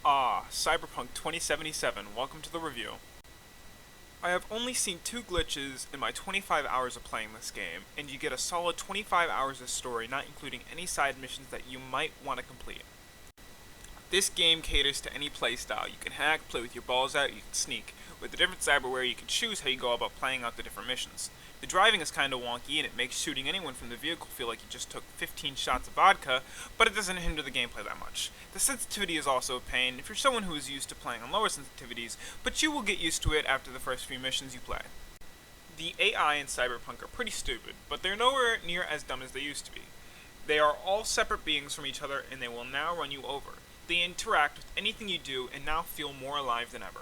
Cyberpunk 2077, welcome to the review. I have only seen 2 glitches in my 25 hours of playing this game, and you get a solid 25 hours of story, not including any side missions that you might want to complete. This game caters to any playstyle. You can hack, play with your balls out, you can sneak. With the different cyberware, you can choose how you go about playing out the different missions. The driving is kinda wonky, and it makes shooting anyone from the vehicle feel like you just took 15 shots of vodka, but it doesn't hinder the gameplay that much. The sensitivity is also a pain if you're someone who is used to playing on lower sensitivities, but you will get used to it after the first few missions you play. The AI in Cyberpunk are pretty stupid, but they're nowhere near as dumb as they used to be. They are all separate beings from each other, and they will now run you over. They interact with anything you do, and now feel more alive than ever.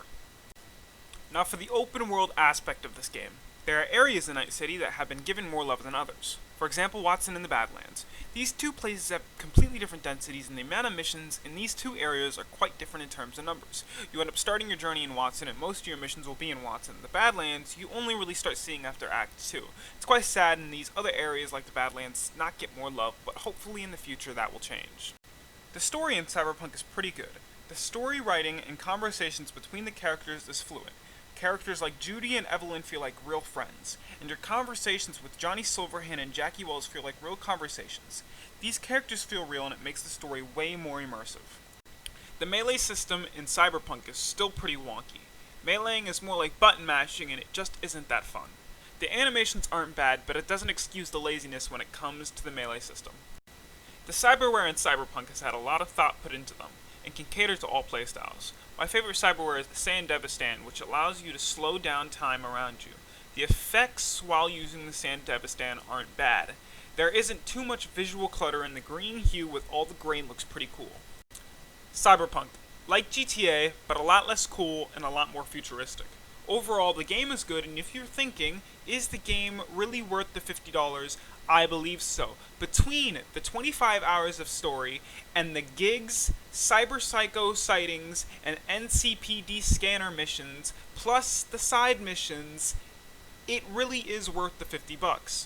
Now for the open world aspect of this game. There are areas in Night City that have been given more love than others. For example, Watson and the Badlands. These two places have completely different densities, and the amount of missions in these two areas are quite different in terms of numbers. You end up starting your journey in Watson, and most of your missions will be in Watson. The Badlands, you only really start seeing after Act 2. It's quite sad in these other areas like the Badlands not get more love, but hopefully in the future that will change. The story in Cyberpunk is pretty good. The story writing and conversations between the characters is fluent. Characters like Judy and Evelyn feel like real friends, and your conversations with Johnny Silverhand and Jackie Wells feel like real conversations. These characters feel real, and it makes the story way more immersive. The melee system in Cyberpunk is still pretty wonky. Meleeing is more like button mashing, and it just isn't that fun. The animations aren't bad, but it doesn't excuse the laziness when it comes to the melee system. The cyberware in Cyberpunk has had a lot of thought put into them, and can cater to all playstyles. My favorite cyberware is the Sand Devistan, which allows you to slow down time around you. The effects while using the Sand Devistan aren't bad. There isn't too much visual clutter, and the green hue with all the grain looks pretty cool. Cyberpunk. Like GTA, but a lot less cool and a lot more futuristic. Overall, the game is good, and if you're thinking, is the game really worth the $50? I believe so. Between the 25 hours of story and the gigs, Cyber Psycho sightings, and NCPD scanner missions, plus the side missions, it really is worth the $50.